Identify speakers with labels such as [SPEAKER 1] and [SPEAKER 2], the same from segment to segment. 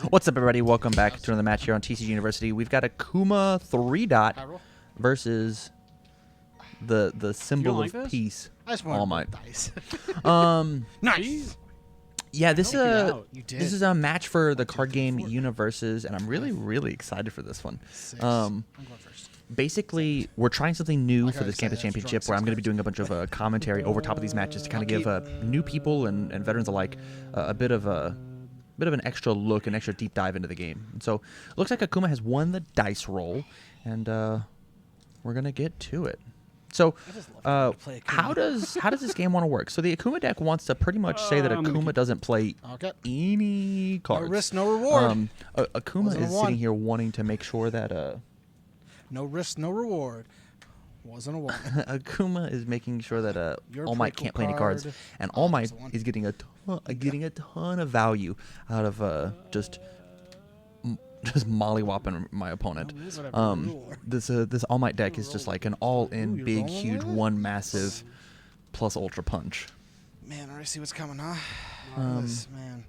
[SPEAKER 1] What's up, everybody? Welcome back to another match here on TCGU University. We've got Akuma 3-dot versus the symbol
[SPEAKER 2] like
[SPEAKER 1] of
[SPEAKER 2] this?
[SPEAKER 1] peace,
[SPEAKER 3] I just
[SPEAKER 1] All
[SPEAKER 3] want
[SPEAKER 1] Might.
[SPEAKER 3] dice.
[SPEAKER 2] Nice.
[SPEAKER 1] Yeah, this
[SPEAKER 3] You did.
[SPEAKER 1] this is a match for the card game UniVersus, and I'm really excited for this one.
[SPEAKER 3] I'm going first.
[SPEAKER 1] Basically, we're trying something new
[SPEAKER 3] Like
[SPEAKER 1] for
[SPEAKER 3] I
[SPEAKER 1] this
[SPEAKER 3] said,
[SPEAKER 1] campus
[SPEAKER 3] I have to
[SPEAKER 1] championship,
[SPEAKER 3] draw
[SPEAKER 1] where I'm going to be
[SPEAKER 3] 6
[SPEAKER 1] doing a bunch of commentary over top of these matches to kind of give new people and veterans alike a bit of an extra look, an extra deep dive into the game. And so, it looks like Akuma has won the dice roll, and we're gonna get to it. So, how does this game want to work? So the Akuma deck wants to pretty much say that Akuma doesn't play any cards.
[SPEAKER 3] No risk, no reward.
[SPEAKER 1] Akuma
[SPEAKER 3] Wasn't a
[SPEAKER 1] is
[SPEAKER 3] one.
[SPEAKER 1] sitting here wanting to make sure that
[SPEAKER 3] No risk, no reward. Wasn't a one.
[SPEAKER 1] Akuma is making sure that
[SPEAKER 3] You're a
[SPEAKER 1] All Might
[SPEAKER 3] pretty
[SPEAKER 1] can't
[SPEAKER 3] cool
[SPEAKER 1] play any cards,
[SPEAKER 3] card.
[SPEAKER 1] and All Might
[SPEAKER 3] that's a one.
[SPEAKER 1] is getting a ton of value out of just mollywhopping my opponent. This All Might deck is just like an all-in,
[SPEAKER 3] you're
[SPEAKER 1] big,
[SPEAKER 3] rolling
[SPEAKER 1] huge,
[SPEAKER 3] with it?
[SPEAKER 1] one massive plus ultra punch.
[SPEAKER 3] Man, I already see what's coming, huh? Man.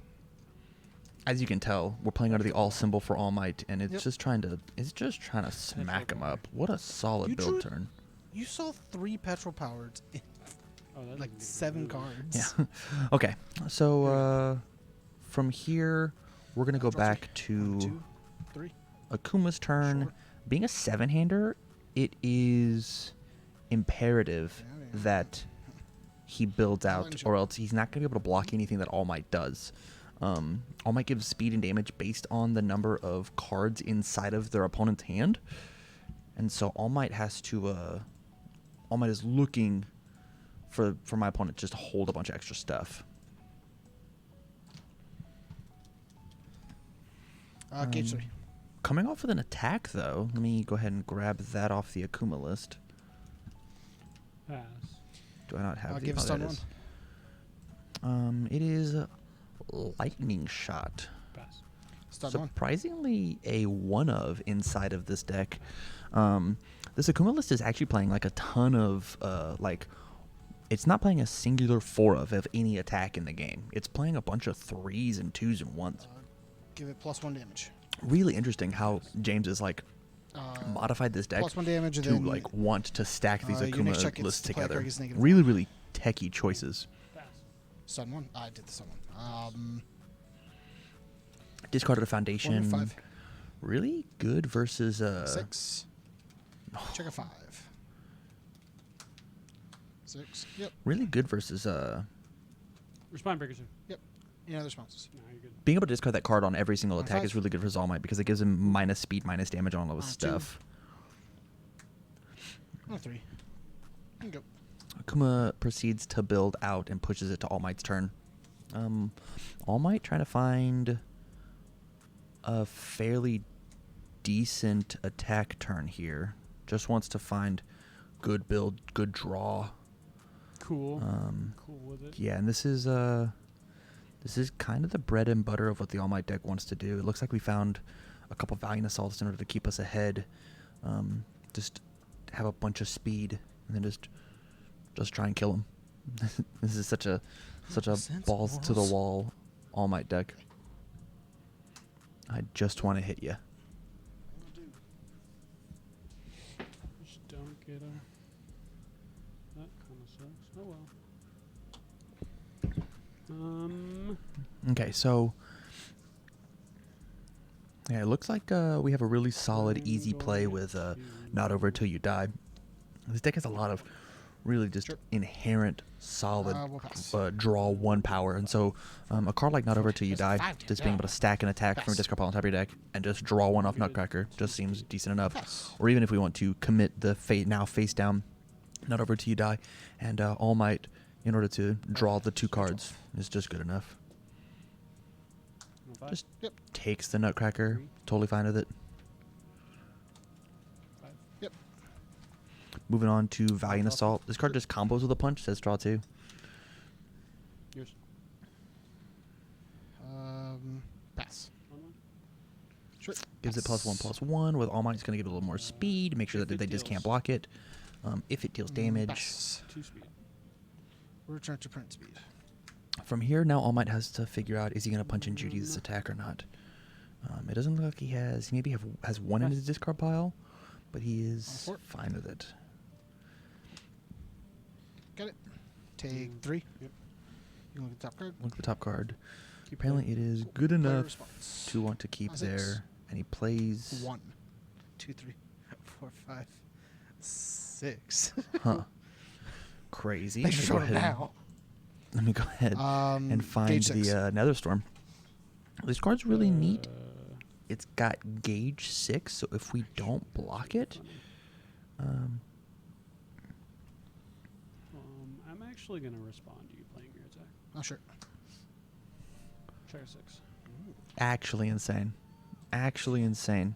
[SPEAKER 1] As you can tell, we're playing under the all symbol for All Might, and it's
[SPEAKER 3] Yep.
[SPEAKER 1] just trying to smack him up. What a solid
[SPEAKER 3] You
[SPEAKER 1] build
[SPEAKER 3] drew-
[SPEAKER 1] turn.
[SPEAKER 3] You saw 3 petrol powered in like 7 cards.
[SPEAKER 1] Yeah. Okay. So from here, we're gonna go
[SPEAKER 3] Draw 3.
[SPEAKER 1] back to
[SPEAKER 3] 1, 2, 3.
[SPEAKER 1] Akuma's turn.
[SPEAKER 3] Sure.
[SPEAKER 1] Being a 7-hander, it is imperative
[SPEAKER 3] Yeah.
[SPEAKER 1] that he builds out,
[SPEAKER 3] Challenge.
[SPEAKER 1] or else he's not going to be able to block anything that All Might does. All Might gives speed and damage based on the number of cards inside of their opponent's hand, and so All Might has to. All Might is looking for my opponent just to hold a bunch of extra stuff.
[SPEAKER 3] Gauge 3.
[SPEAKER 1] Coming off with an attack, though, let me go ahead and grab that off the Akuma list.
[SPEAKER 2] Pass.
[SPEAKER 1] Do I not have the?
[SPEAKER 3] Give
[SPEAKER 1] Oh,
[SPEAKER 3] us
[SPEAKER 1] there
[SPEAKER 3] stun
[SPEAKER 1] it is. It is Lightning Shot.
[SPEAKER 2] Pass.
[SPEAKER 3] Stun 1.
[SPEAKER 1] Surprisingly, a one of inside of this deck. This Akuma list is actually playing like a ton of it's not playing a singular 4 of any attack in the game. It's playing a bunch of 3s and 2s and 1s.
[SPEAKER 3] Give it +1 damage.
[SPEAKER 1] Really interesting how James is like
[SPEAKER 3] Uh,
[SPEAKER 1] modified this deck
[SPEAKER 3] +1 damage, and
[SPEAKER 1] to
[SPEAKER 3] then
[SPEAKER 1] like want to stack these
[SPEAKER 3] your next check
[SPEAKER 1] Akuma
[SPEAKER 3] gets
[SPEAKER 1] lists
[SPEAKER 3] to play a
[SPEAKER 1] together.
[SPEAKER 3] card gets -1.
[SPEAKER 1] Really techie choices.
[SPEAKER 2] Pass.
[SPEAKER 3] stun 1. I did the stun 1.
[SPEAKER 1] Discarded a
[SPEAKER 3] 1
[SPEAKER 1] foundation.
[SPEAKER 3] to 5.
[SPEAKER 1] Really good versus
[SPEAKER 3] 6. Check a 5. 6. Yep.
[SPEAKER 1] really good versus
[SPEAKER 2] Respond breakers.
[SPEAKER 3] Any other responses?
[SPEAKER 2] No, you're good.
[SPEAKER 1] being able to discard that card on every single
[SPEAKER 3] On
[SPEAKER 1] attack
[SPEAKER 3] 5.
[SPEAKER 1] is really good for All Might because it gives him minus speed, minus damage on all of his
[SPEAKER 3] On 2.
[SPEAKER 1] stuff.
[SPEAKER 3] 3. And go.
[SPEAKER 1] Akuma proceeds to build out and pushes it to All Might's turn. All Might trying to find a fairly decent attack turn here. Just wants to find good build, good draw.
[SPEAKER 2] Cool. Cool with it.
[SPEAKER 1] Yeah, and this is kind of the bread and butter of what the All Might deck wants to do. It looks like we found a couple Valiant Assaults in order to keep us ahead. Just have a bunch of speed and then just try and kill him. This is such a balls to the wall All Might deck. I just want to hit you.
[SPEAKER 2] Just don't get a. That kind of sucks. Oh well.
[SPEAKER 1] Okay, so yeah, it looks like we have a really solid, easy play with Not Over Till You Die. This deck has a lot of really just inherent solid
[SPEAKER 3] We'll pass.
[SPEAKER 1] draw 1 power, and so a card like Not Over Till You Die, just being able to stack an attack from a discard pile on top of your deck and just draw 1 off Nutcracker just seems decent enough.
[SPEAKER 3] Pass.
[SPEAKER 1] Or even if we want to commit the now face down Not Over Till You Die, and All Might in order to draw the 2 cards is just good enough.
[SPEAKER 2] Five.
[SPEAKER 1] Just
[SPEAKER 3] Yep.
[SPEAKER 1] takes the Nutcracker, totally fine with it.
[SPEAKER 2] 5.
[SPEAKER 3] Yep.
[SPEAKER 1] Moving on to Valiant Assault. This card just combos with a punch, says draw 2.
[SPEAKER 2] Yours.
[SPEAKER 3] Pass.
[SPEAKER 2] On one.
[SPEAKER 3] Sure.
[SPEAKER 1] Gives it +1/+1. With All Might, it's going to give it a little more speed. Make sure
[SPEAKER 2] If
[SPEAKER 1] that
[SPEAKER 2] it
[SPEAKER 1] they just
[SPEAKER 2] deals.
[SPEAKER 1] can't block it. If it deals damage.
[SPEAKER 3] Pass.
[SPEAKER 2] 2 speed.
[SPEAKER 3] Return to print speed.
[SPEAKER 1] From here, now All Might has to figure out, is he going to punch in Judy's attack or not? It doesn't look like he has. He maybe has one in his discard pile, but he is
[SPEAKER 3] Four.
[SPEAKER 1] fine with it.
[SPEAKER 3] Got it. Take 3.
[SPEAKER 2] Yep.
[SPEAKER 3] You look at the top card.
[SPEAKER 1] Look at the top card.
[SPEAKER 2] Keep
[SPEAKER 1] Apparently,
[SPEAKER 2] playing.
[SPEAKER 1] it is good
[SPEAKER 3] Player
[SPEAKER 1] enough
[SPEAKER 3] response.
[SPEAKER 1] to want to keep
[SPEAKER 3] 6.
[SPEAKER 1] there, and he plays.
[SPEAKER 3] 1, 2, 3, 4, 5, 6.
[SPEAKER 1] Huh. Crazy.
[SPEAKER 3] Thanks for
[SPEAKER 1] Let me go
[SPEAKER 3] showing
[SPEAKER 1] ahead
[SPEAKER 3] now.
[SPEAKER 1] Let me go ahead and find
[SPEAKER 3] Gauge 6.
[SPEAKER 1] the Netherstorm. This card's really neat. It's got gauge 6, so if we don't block it,
[SPEAKER 2] I'm actually gonna respond to you playing your attack.
[SPEAKER 3] Oh, sure.
[SPEAKER 2] Check a 6.
[SPEAKER 1] actually insane. Actually insane.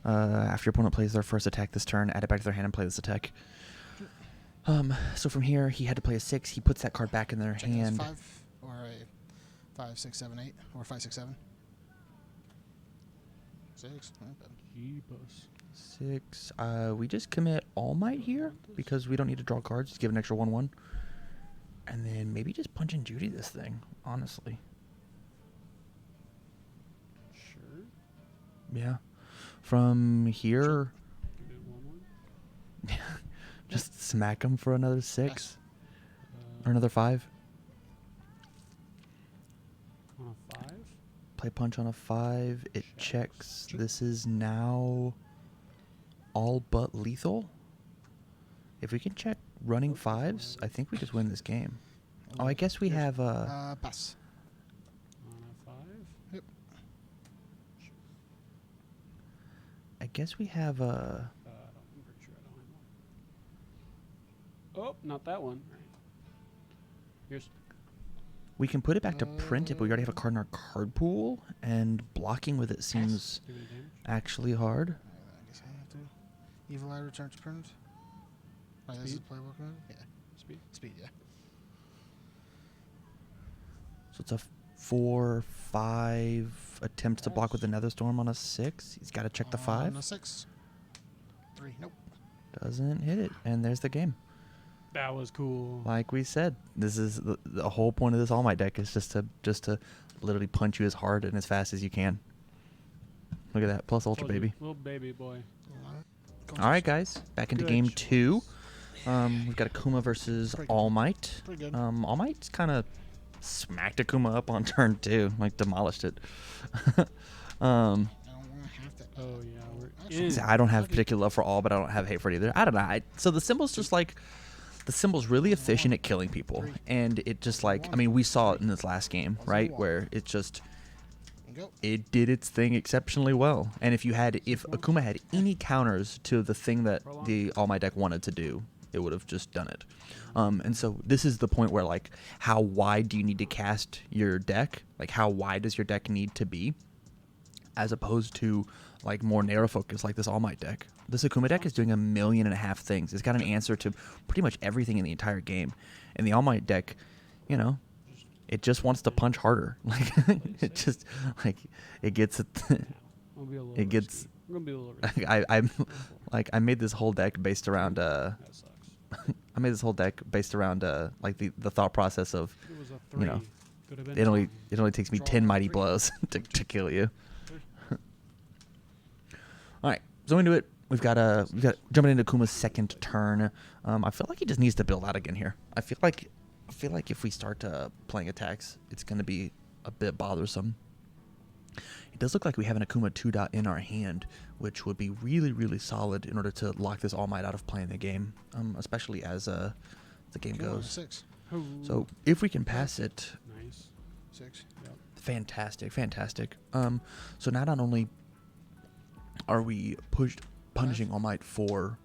[SPEAKER 1] After your opponent plays their first attack this turn, add it back to their hand and play this attack. So from here, he had to play a 6. He puts that card back in their
[SPEAKER 3] Check it as
[SPEAKER 1] hand.
[SPEAKER 3] 5 or a 5, 6, 7, 8 or 5, 6, 7. 6. Not bad.
[SPEAKER 2] Jeebus.
[SPEAKER 1] 6. We just commit All Might here because we don't need to draw cards. Just give an extra 1/1, and then maybe just Punch and Judy this thing. Honestly,
[SPEAKER 2] Sure.
[SPEAKER 1] yeah. From here,
[SPEAKER 2] Give it 1/1.
[SPEAKER 1] just smack him for another 6
[SPEAKER 2] Uh,
[SPEAKER 1] or another 5.
[SPEAKER 2] On a 5.
[SPEAKER 1] Play Punch on a 5. It checks.
[SPEAKER 2] Check.
[SPEAKER 1] This is now all but lethal. If we can check running 5s, I think we just win this game. Oh, I guess we have
[SPEAKER 3] Pass.
[SPEAKER 2] On a 5.
[SPEAKER 3] Yep.
[SPEAKER 1] I guess we have
[SPEAKER 2] I'm pretty sure I don't have one. Oh, not that one. Right. Here's.
[SPEAKER 1] we can put it back to print it, but we already have a card in our card pool, and blocking with it seems
[SPEAKER 2] Give it a damage.
[SPEAKER 1] actually hard.
[SPEAKER 3] I guess I have to. Evil Eye returns to print. Right, this is
[SPEAKER 2] Speed?
[SPEAKER 3] playable card? Yeah.
[SPEAKER 2] Speed.
[SPEAKER 3] Speed, yeah.
[SPEAKER 1] So it's a 4/5 attempt to block with the Netherstorm on a 6. He's got to check the
[SPEAKER 3] On
[SPEAKER 1] 5.
[SPEAKER 3] a 6. 3. Nope.
[SPEAKER 1] Doesn't hit it, and there's the game.
[SPEAKER 2] That was cool.
[SPEAKER 1] Like we said, this is the whole point of this All Might deck is just to literally punch you as hard and as fast as you can. Look at that, plus Ultra,
[SPEAKER 2] Told you,
[SPEAKER 1] baby.
[SPEAKER 2] Little baby boy.
[SPEAKER 1] All right, guys, back into
[SPEAKER 2] Good
[SPEAKER 1] game
[SPEAKER 2] choice.
[SPEAKER 1] 2. We've got Akuma versus
[SPEAKER 3] Pretty good.
[SPEAKER 1] All Might.
[SPEAKER 3] Pretty good.
[SPEAKER 1] All Might's kind of smacked Akuma up on turn 2, like demolished it.
[SPEAKER 3] I don't want to have to.
[SPEAKER 2] Oh yeah, we're
[SPEAKER 3] Actually,
[SPEAKER 2] in.
[SPEAKER 1] See, I don't have particular love for All, but I don't have hate for it either. I don't know. So the symbol's just like, the symbol's really efficient at killing people, and it just like, I mean, we saw it in this last game, right, where it just,
[SPEAKER 3] Go.
[SPEAKER 1] it did its thing exceptionally well. And if Akuma had any counters to the thing that the All Might deck wanted to do, it would have just done it. And so this is the point where, like, how wide do you need to cast your deck? Like, how wide does your deck need to be? As opposed to, like, more narrow focus, like this All Might deck. This Akuma deck is doing 1.5 million things. It's got an answer to pretty much everything in the entire game. And the All Might deck, you know, it just wants to punch harder. Like, it just, like, it gets it.
[SPEAKER 2] I'll be a little
[SPEAKER 1] It gets.
[SPEAKER 2] risky. I'm gonna be a little risky.
[SPEAKER 1] I'm like, I made this whole deck based around
[SPEAKER 2] That sucks.
[SPEAKER 1] I made this whole deck based around like the thought process of,
[SPEAKER 2] It was a 3.
[SPEAKER 1] know,
[SPEAKER 2] Could have been
[SPEAKER 1] it only
[SPEAKER 2] fine.
[SPEAKER 1] takes me
[SPEAKER 3] Draw
[SPEAKER 1] 10 mighty
[SPEAKER 3] 3.
[SPEAKER 1] blows to kill you. All right, so into it. We've got jumping into Kuma's second turn. I feel like he just needs to build out again here. I feel like if we start playing attacks, it's going to be a bit bothersome. It does look like we have an Akuma 2 in our hand, which would be really, really solid in order to lock this All Might out of playing the game, especially as the game
[SPEAKER 3] Come on,
[SPEAKER 1] goes.
[SPEAKER 3] 6.
[SPEAKER 2] Ooh,
[SPEAKER 1] So if we can pass it,
[SPEAKER 2] nice.
[SPEAKER 3] 6.
[SPEAKER 2] Yep.
[SPEAKER 1] fantastic. So now not only are we punishing All Might for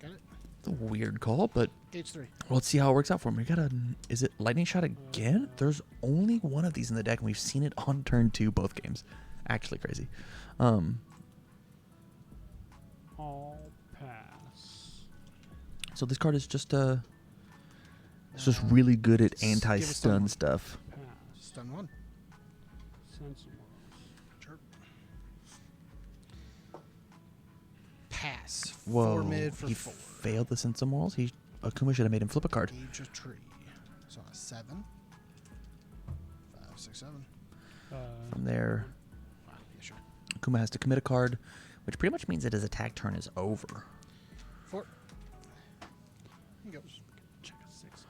[SPEAKER 3] Got it.
[SPEAKER 1] the weird call, but
[SPEAKER 3] Gauge 3.
[SPEAKER 1] well, let's see how it works out for him. Is it Lightning Shot again? There's only one of these in the deck, and we've seen it on turn 2 both games. Actually crazy.
[SPEAKER 2] All pass.
[SPEAKER 1] So this card is just it's just really good at
[SPEAKER 3] give it stun
[SPEAKER 1] anti-stun
[SPEAKER 3] one.
[SPEAKER 1] stuff.
[SPEAKER 2] Pass.
[SPEAKER 3] Stun 1.
[SPEAKER 2] Sense
[SPEAKER 3] Sure. Pass.
[SPEAKER 1] Whoa,
[SPEAKER 3] 4 mid for
[SPEAKER 1] he
[SPEAKER 3] 4.
[SPEAKER 1] failed the Sense of Morals. Akuma should have made him flip a card.
[SPEAKER 3] Gauge a tree. So a 7. 5, 6, 7.
[SPEAKER 1] From there,
[SPEAKER 3] Wow, yeah, sure.
[SPEAKER 1] Akuma has to commit a card, which pretty much means that his attack turn is over.
[SPEAKER 3] 4. Here you go.
[SPEAKER 2] Check a 6.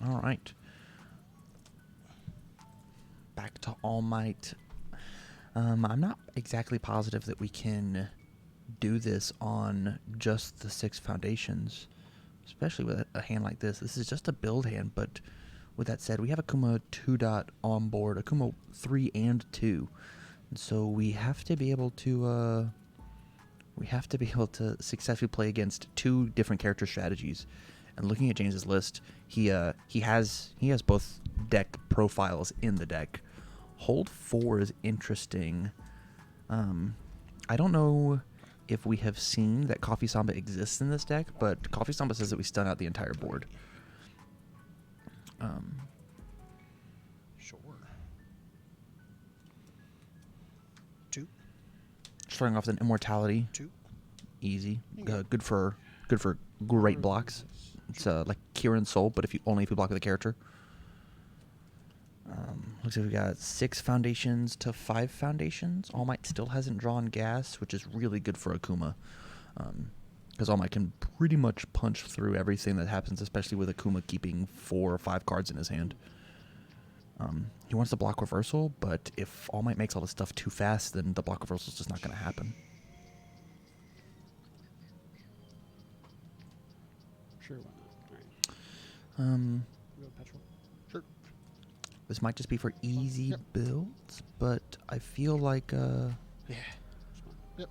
[SPEAKER 1] All right. Back to All Might. I'm not exactly positive that we can do this on just the 6 foundations, especially with a hand like this. This is just a build hand, but with that said, we have Akuma 2 dot on board, Akuma 3 and 2. And so we have to be able to successfully play against 2 different character strategies. And looking at James's list, he has both deck profiles in the deck. Hold 4 is interesting. I don't know if we have seen that Coffee Samba exists in this deck, but Coffee Samba says that we stun out the entire board.
[SPEAKER 3] Sure. 2.
[SPEAKER 1] Starting off with an Immortality.
[SPEAKER 3] 2.
[SPEAKER 1] Easy.
[SPEAKER 3] Okay.
[SPEAKER 1] Good for great blocks. It's like Kieran's Soul, but if you block with a character. Looks like we got 6 foundations to 5 foundations. All Might still hasn't drawn gas, which is really good for Akuma. Because All Might can pretty much punch through everything that happens, especially with Akuma keeping 4 or 5 cards in his hand. He wants to block reversal, but if All Might makes all this stuff too fast, then the block reversal is just not going to happen.
[SPEAKER 2] Sure, why not? All right. Go petrol.
[SPEAKER 3] Sure.
[SPEAKER 1] This might just be for easy
[SPEAKER 3] Yep.
[SPEAKER 1] builds, but I feel like
[SPEAKER 3] Yeah.
[SPEAKER 2] It's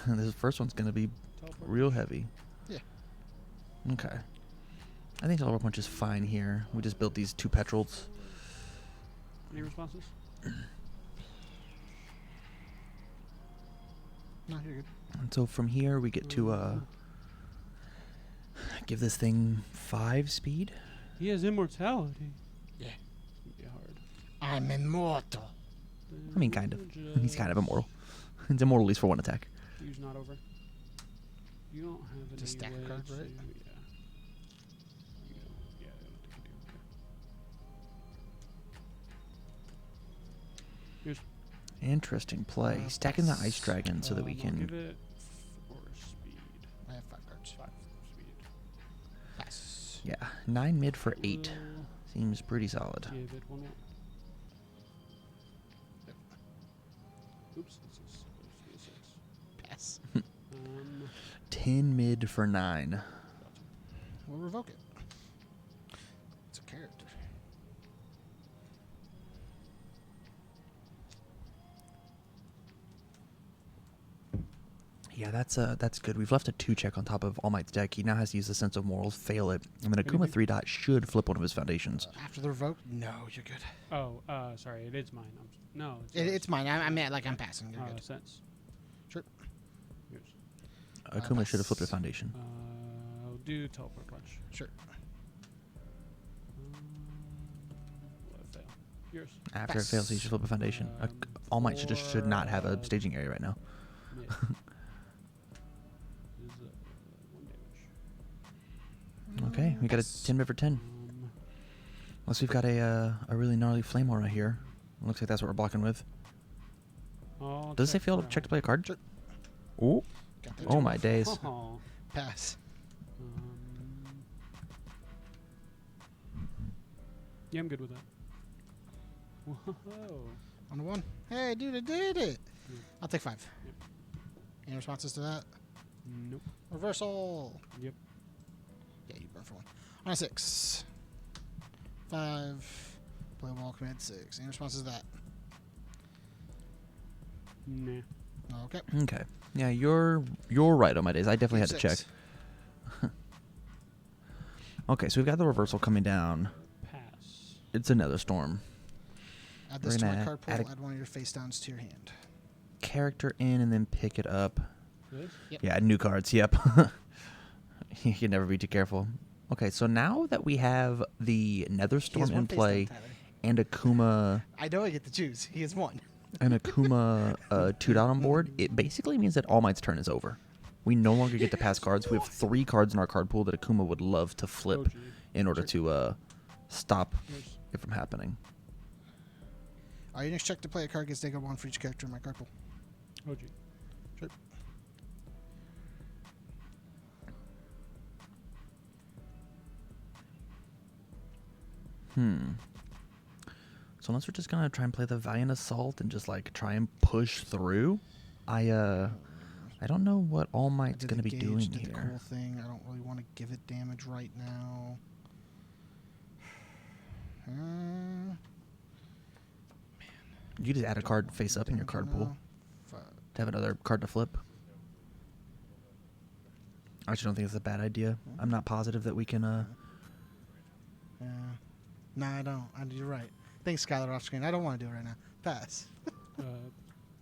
[SPEAKER 2] fine.
[SPEAKER 1] this first one's going to be
[SPEAKER 2] Teleport.
[SPEAKER 1] real heavy.
[SPEAKER 3] Yeah.
[SPEAKER 1] Okay. I think Teleport Punch is fine here. We just built these 2 petrols.
[SPEAKER 2] Any responses?
[SPEAKER 3] No, you're good.
[SPEAKER 1] And so from here we get to give this thing 5 speed.
[SPEAKER 2] He has immortality.
[SPEAKER 3] Yeah.
[SPEAKER 2] It's gonna be hard.
[SPEAKER 3] I'm immortal.
[SPEAKER 1] I mean, kind of. He's kind of immortal. He's immortal at least for 1 attack.
[SPEAKER 2] Use not over. You don't have any
[SPEAKER 3] To stack a
[SPEAKER 2] way
[SPEAKER 3] card,
[SPEAKER 2] to-
[SPEAKER 3] right?
[SPEAKER 2] Yeah. You don't, yeah, I don't think you do. Okay. Here's
[SPEAKER 1] Interesting play. Stacking the Ice Dragon so that we
[SPEAKER 2] I'll
[SPEAKER 1] can...
[SPEAKER 2] give it 4 speed.
[SPEAKER 3] I have 5 cards.
[SPEAKER 2] 5 speed.
[SPEAKER 3] Pass.
[SPEAKER 1] Yeah, 9 mid for 8.
[SPEAKER 2] We'll
[SPEAKER 1] Seems pretty solid.
[SPEAKER 2] give it 1 more.
[SPEAKER 3] Yep.
[SPEAKER 2] Oops, it's a 6.
[SPEAKER 3] Pass.
[SPEAKER 1] 10 mid for 9.
[SPEAKER 3] We'll revoke it. It's a character.
[SPEAKER 1] Yeah, that's good. We've left a 2 check on top of All Might's deck. He now has to use the Sense of Morals, fail it, and then Akuma
[SPEAKER 2] Anything?
[SPEAKER 1] 3 dot should flip one of his foundations.
[SPEAKER 3] After the revoke? No, you're good.
[SPEAKER 2] Oh, sorry, it is mine. No, it's
[SPEAKER 3] It's mine. I mean, like I'm passing. You're good.
[SPEAKER 2] sense.
[SPEAKER 3] Sure.
[SPEAKER 2] Yours.
[SPEAKER 1] Akuma should have flipped a foundation.
[SPEAKER 2] I'll do teleport punch.
[SPEAKER 3] Sure.
[SPEAKER 2] Let it fail. Yours.
[SPEAKER 1] After it fails, he should flip a foundation. All Might should not have a staging area right now.
[SPEAKER 2] Mid. Is 1 damage.
[SPEAKER 1] Okay, we got a 10 mid for 10. Unless we've got a really gnarly flame aura here. Looks like that's what we're blocking with. Does it say fail to check to play a card?
[SPEAKER 3] Sure.
[SPEAKER 1] Ooh.
[SPEAKER 3] Got that
[SPEAKER 1] Oh
[SPEAKER 3] too.
[SPEAKER 1] my days.
[SPEAKER 2] Oh.
[SPEAKER 3] Pass.
[SPEAKER 2] Yeah, I'm good with that. Whoa.
[SPEAKER 3] On the 1. Hey, dude, I did it.
[SPEAKER 2] Yeah.
[SPEAKER 3] I'll take 5.
[SPEAKER 2] Yep.
[SPEAKER 3] Any responses to that?
[SPEAKER 2] Nope.
[SPEAKER 3] Reversal.
[SPEAKER 2] Yep.
[SPEAKER 3] Yeah, you burn for 1. On a 6. 5. Play wall, command 6. Any responses to that?
[SPEAKER 2] Nah.
[SPEAKER 3] Okay.
[SPEAKER 1] Okay. Yeah, you're right on my days. I definitely had to check.
[SPEAKER 3] 6.
[SPEAKER 1] Okay, so we've got the reversal coming down.
[SPEAKER 2] Pass.
[SPEAKER 1] It's another storm.
[SPEAKER 3] Add
[SPEAKER 1] We're
[SPEAKER 3] this to my
[SPEAKER 1] gonna
[SPEAKER 3] card pool.
[SPEAKER 1] add a-
[SPEAKER 3] Add one of your face downs to your hand.
[SPEAKER 1] Character in and then pick it up.
[SPEAKER 2] This?
[SPEAKER 3] Yep.
[SPEAKER 1] Yeah, new cards. Yep. You can never be too careful. Okay, so now that we have the Nether
[SPEAKER 3] He has
[SPEAKER 1] Storm in
[SPEAKER 3] one face
[SPEAKER 1] play
[SPEAKER 3] down, Tyler.
[SPEAKER 1] and Akuma
[SPEAKER 3] I know I get to choose. He has 1.
[SPEAKER 1] 2 dot on board, it basically means that All Might's turn is over. We no longer get to pass cards. We have 3 cards in our card pool that Akuma would love to flip
[SPEAKER 2] OG.
[SPEAKER 1] in order
[SPEAKER 2] Sure.
[SPEAKER 1] to stop
[SPEAKER 2] Yours.
[SPEAKER 1] it from happening.
[SPEAKER 3] Your next check to play a card gets taken 1 for each character in my card pool.
[SPEAKER 2] Oh, gee.
[SPEAKER 3] Sure.
[SPEAKER 1] So unless we're just gonna try and play the Valiant Assault and just like try and push through, I don't know what All Might's
[SPEAKER 3] Did
[SPEAKER 1] gonna
[SPEAKER 3] the
[SPEAKER 1] be
[SPEAKER 3] gauge,
[SPEAKER 1] doing
[SPEAKER 3] did
[SPEAKER 1] here.
[SPEAKER 3] the cool thing. I don't really want to give it damage right now.
[SPEAKER 1] You just add a card face up in your card pool to have another card to flip. I actually don't think it's a bad idea. I'm not positive that we can.
[SPEAKER 3] No, I don't. You're right. Thanks, Skylar, off screen. I don't want to do it right now. Pass.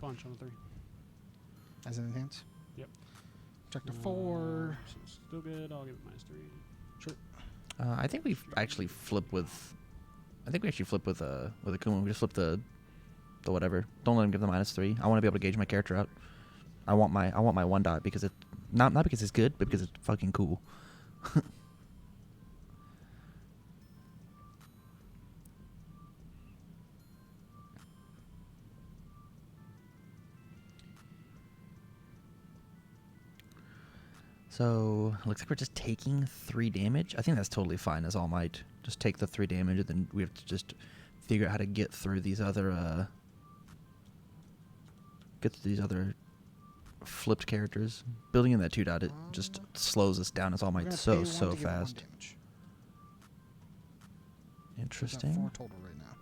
[SPEAKER 2] Punch on a 3.
[SPEAKER 3] As an enhance.
[SPEAKER 2] Yep.
[SPEAKER 3] Check to 4.
[SPEAKER 2] So it's still good. I'll give it -3.
[SPEAKER 3] Sure.
[SPEAKER 1] I think we actually flip with. I think we actually flip with Akuma. We just flip the whatever. Don't let him give the -3. I want to be able to gauge my character out. I want my 1 dot because it not because it's good, but because it's fucking cool. So, looks like we're just taking 3 damage. I think that's totally fine as All Might. Just take the 3 damage, and then we have to just figure out how to get through these other flipped characters. Building in that 2 dot, it just slows us down as All Might so fast. Interesting.
[SPEAKER 3] 4 total right now.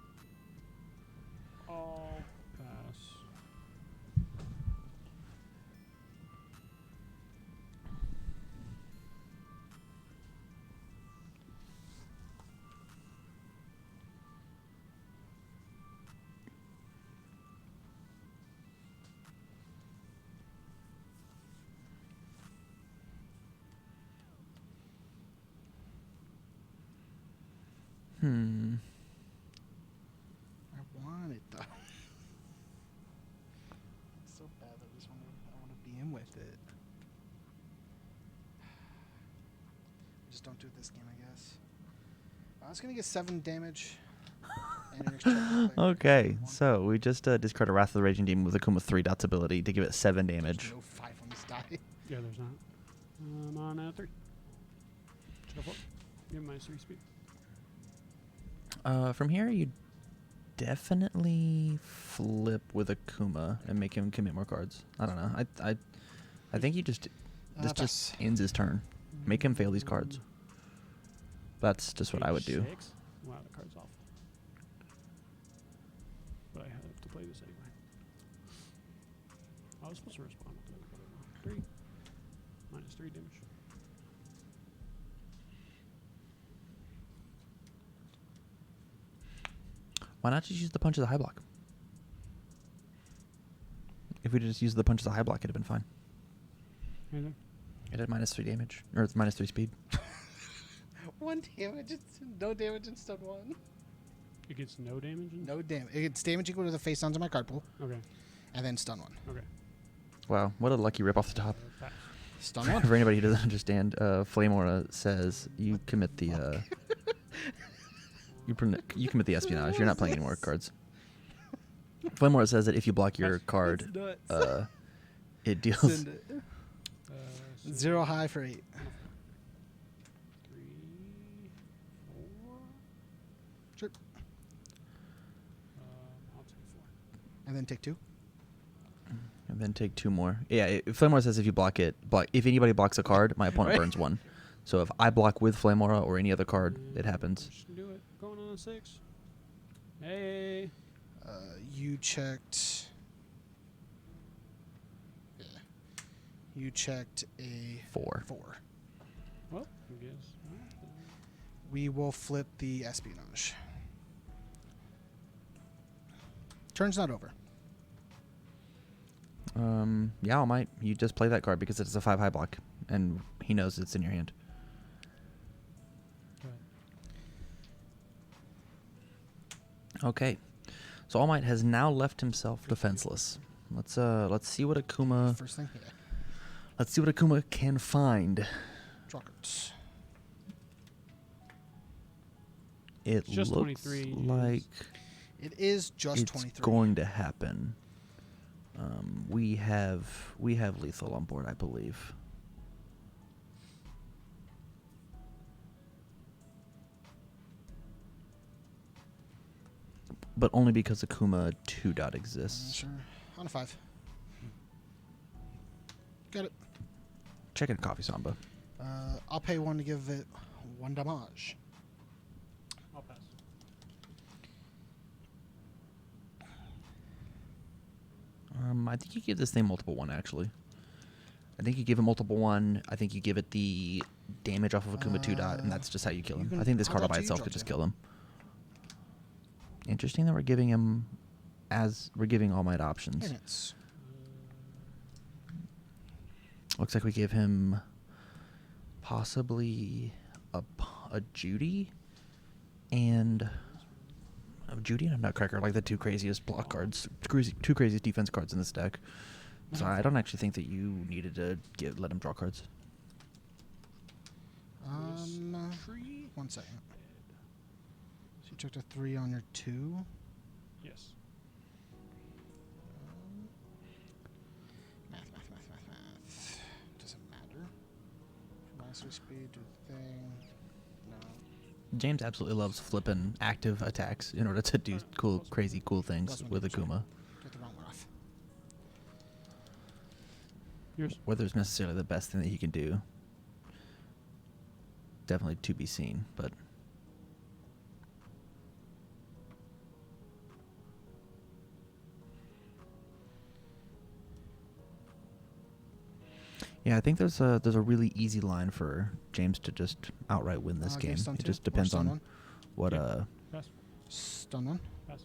[SPEAKER 2] I'll pass.
[SPEAKER 3] I want it though. It's so bad that I want to be in with it. Just don't do it this game, I guess. I was gonna get 7 damage. And your next check to play
[SPEAKER 1] Okay,
[SPEAKER 3] one.
[SPEAKER 1] so we just discard a Wrath of the Raging Demon with Akuma 3 dots ability to give it 7 damage.
[SPEAKER 3] There's no 5 on this die.
[SPEAKER 2] Yeah, there's not. I'm on a 3. Check a 4. Give him -3 speed.
[SPEAKER 1] From here, you definitely flip with Akuma and make him commit more cards. I don't know. I think you just this just ends his turn. Make him fail these cards. That's just what I would do.
[SPEAKER 2] 6? Wow, the card's off. But I have to play this anyway. I was supposed to respond with that, but I don't know. 3. -3 damage.
[SPEAKER 1] Why not just use the punch as a high block? If we just used the punch as a high block, it'd have been fine.
[SPEAKER 2] Anything?
[SPEAKER 1] It had -3 damage, or it's -3 speed.
[SPEAKER 3] 1 damage. No damage in stun 1.
[SPEAKER 2] It gets no damage?
[SPEAKER 3] No damage. It gets damage equal to the face downs on my card pool.
[SPEAKER 2] Okay.
[SPEAKER 3] And then stun 1.
[SPEAKER 2] Okay.
[SPEAKER 1] Wow, what a lucky rip off the top.
[SPEAKER 2] Pass.
[SPEAKER 3] Stun 1.
[SPEAKER 1] For anybody who doesn't understand, Flame Aura says you commit the you commit the espionage. You're not playing any more cards. Flame Aura says that if you block your card, it deals.
[SPEAKER 3] Send it. 0
[SPEAKER 2] So
[SPEAKER 3] high for 8.
[SPEAKER 2] 3, 4.
[SPEAKER 3] Sure.
[SPEAKER 2] I'll take 4.
[SPEAKER 3] And then take 2.
[SPEAKER 1] And then take 2 more. Yeah, Flame Aura says if you block it, if anybody blocks a card, my opponent
[SPEAKER 3] Right.
[SPEAKER 1] burns 1. So if I block with Flame Aura or any other card, it happens.
[SPEAKER 2] Just do it. Going on a 6. Hey.
[SPEAKER 3] You checked. Yeah. You checked a
[SPEAKER 1] 4.
[SPEAKER 3] 4.
[SPEAKER 2] Well, I guess.
[SPEAKER 3] We will flip the espionage. Turn's not over.
[SPEAKER 1] Yeah, All Might. You just play that card because it's a 5 high block, and he knows it's in your hand. Okay, so All Might has now left himself defenseless. Let's see what Akuma.
[SPEAKER 3] First thing, yeah.
[SPEAKER 1] Let's see what Akuma can find.
[SPEAKER 3] Draw cards.
[SPEAKER 1] It
[SPEAKER 2] It's just
[SPEAKER 1] looks
[SPEAKER 2] 23.
[SPEAKER 1] like
[SPEAKER 3] It is just
[SPEAKER 1] it's
[SPEAKER 3] 23.
[SPEAKER 1] going to happen. We have lethal on board, I believe. But only because Akuma 2 dot exists.
[SPEAKER 3] Sure. On a 5. Got it.
[SPEAKER 1] Checking Coffee Samba.
[SPEAKER 3] I'll pay 1 to give it 1 damage.
[SPEAKER 2] I'll pass.
[SPEAKER 1] I think you give this thing multiple 1, actually. I think you give it multiple 1. I think you give it the damage off of Akuma 2 dot, and that's just how you kill him. I think this card all by itself could just kill him. Interesting that we're giving him we're giving All Might options.
[SPEAKER 3] Minutes.
[SPEAKER 1] Looks like we give him possibly a Judy and a Judy and a Nutcracker, like the 2 craziest block cards, 2 craziest defense cards in this deck. So I don't actually think that you needed to let him draw cards.
[SPEAKER 3] 1 second. So you took a 3 on your 2.
[SPEAKER 2] Yes.
[SPEAKER 3] Math. Doesn't matter. Master speed, do the thing. No.
[SPEAKER 1] James absolutely loves flipping active attacks in order to do crazy cool things with Akuma.
[SPEAKER 3] Get the wrong one off.
[SPEAKER 2] Yours.
[SPEAKER 1] Whether it's necessarily the best thing that he can do, definitely to be seen, but yeah, I think there's a really easy line for James to just outright win this game. It just depends on what
[SPEAKER 2] Pass.
[SPEAKER 3] Stun 1.
[SPEAKER 2] Pass.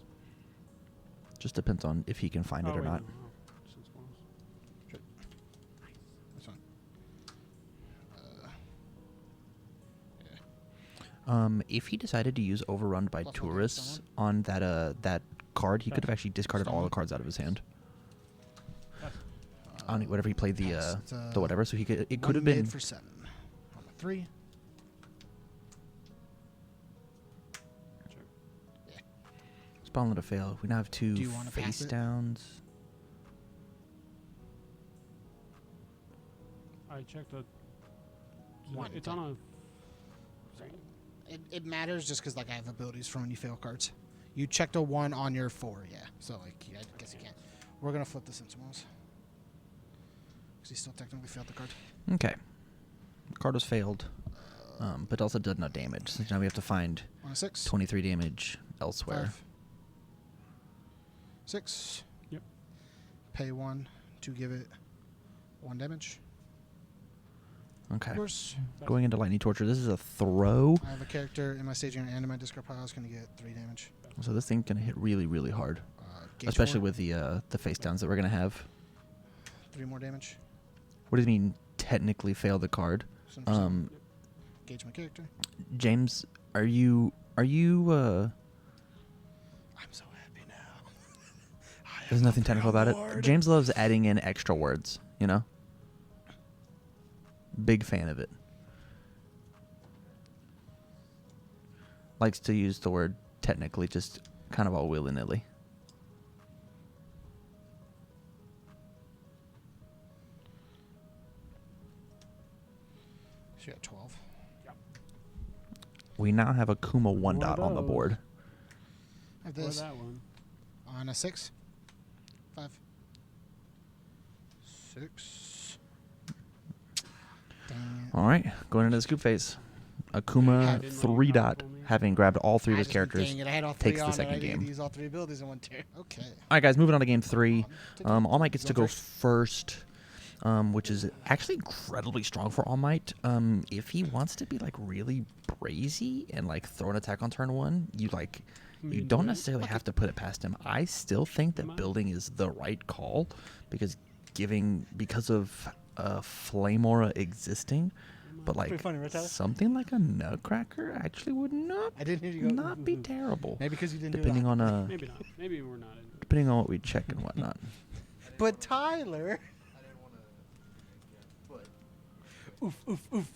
[SPEAKER 1] just depends on if he can find it or
[SPEAKER 2] wait,
[SPEAKER 1] not.
[SPEAKER 2] no. Since bonus.
[SPEAKER 3] That's fine.
[SPEAKER 1] If he decided to use Overrun by
[SPEAKER 3] Plus 1
[SPEAKER 1] Tourists on that card, he could have actually discarded all the cards out of his hand.
[SPEAKER 2] Pass.
[SPEAKER 1] On whatever he played the whatever, so he could it could have
[SPEAKER 3] 1
[SPEAKER 1] been
[SPEAKER 3] mid for 7. On a 3.
[SPEAKER 2] Sure.
[SPEAKER 1] Spawn to fail. We now have 2
[SPEAKER 3] Do you wanna pass
[SPEAKER 1] face
[SPEAKER 3] it?
[SPEAKER 1] downs.
[SPEAKER 2] I checked a.
[SPEAKER 3] One.
[SPEAKER 2] It's on a.
[SPEAKER 3] It matters just because like I have abilities from when you fail cards. You checked a 1 on your 4, yeah. So like I guess you can't. We're gonna flip this into most. Because he still technically failed the card.
[SPEAKER 1] Okay. Card was failed, but also did no damage. So now we have to find
[SPEAKER 3] On a 6.
[SPEAKER 1] 23 damage elsewhere.
[SPEAKER 3] 5. 6.
[SPEAKER 2] Yep.
[SPEAKER 3] Pay 1 to give it 1 damage.
[SPEAKER 1] Okay.
[SPEAKER 3] Of course.
[SPEAKER 1] Going into Lightning Torture. This is a throw.
[SPEAKER 3] I have a character in my staging and in my discard pile is going to get 3 damage.
[SPEAKER 1] So this thing's gonna hit really, really hard,
[SPEAKER 3] Gauge
[SPEAKER 1] especially
[SPEAKER 3] 4,
[SPEAKER 1] with the face downs that we're gonna have.
[SPEAKER 3] 3 more damage.
[SPEAKER 1] What does it mean? Technically fail the card.
[SPEAKER 3] 100%. Gauge my character.
[SPEAKER 1] James, are you?
[SPEAKER 3] I'm so happy now.
[SPEAKER 1] There's nothing technical about it. James loves adding in extra words. You know. Big fan of it. Likes to use the word technically, just kind of all willy-nilly.
[SPEAKER 3] So you got 12.
[SPEAKER 1] We now have Akuma 1
[SPEAKER 2] One
[SPEAKER 1] dot
[SPEAKER 2] of
[SPEAKER 1] on the
[SPEAKER 2] those.
[SPEAKER 1] board.
[SPEAKER 3] I have
[SPEAKER 2] Or
[SPEAKER 3] this
[SPEAKER 2] that one.
[SPEAKER 3] on a 6. 5. 6. Dang it.
[SPEAKER 1] All right, going into the scoop phase. Akuma
[SPEAKER 2] Didn't
[SPEAKER 1] 3
[SPEAKER 2] you
[SPEAKER 1] dot,
[SPEAKER 2] call me?
[SPEAKER 1] having grabbed all 3 of
[SPEAKER 3] I
[SPEAKER 1] his
[SPEAKER 3] just-
[SPEAKER 1] characters.
[SPEAKER 3] Dang it, I had all 3
[SPEAKER 1] takes the
[SPEAKER 3] on,
[SPEAKER 1] second
[SPEAKER 3] and I
[SPEAKER 1] game.
[SPEAKER 3] didn't use all 3 abilities in one turn. Okay.
[SPEAKER 1] All right, guys, moving on to game 3.
[SPEAKER 3] On to
[SPEAKER 1] All Might gets to go
[SPEAKER 3] first.
[SPEAKER 1] first, which is actually incredibly strong for All Might. If he wants to be like really brazy and like throw an attack on turn 1, you
[SPEAKER 2] mean,
[SPEAKER 1] don't
[SPEAKER 2] do it.
[SPEAKER 1] necessarily have to put it past him. I still think
[SPEAKER 2] Am I?
[SPEAKER 1] that building is the right call because of Flame Aura existing, but like
[SPEAKER 3] Pretty funny, right, Tyler?
[SPEAKER 1] something like a Nutcracker actually would not
[SPEAKER 3] I didn't hear you go.
[SPEAKER 1] not be terrible.
[SPEAKER 3] Maybe because you didn't
[SPEAKER 1] Depending
[SPEAKER 3] do it.
[SPEAKER 1] on
[SPEAKER 2] Maybe not. Maybe we're not in.
[SPEAKER 1] depending on what we check and whatnot.
[SPEAKER 3] But Tyler. Oof, oof, oof.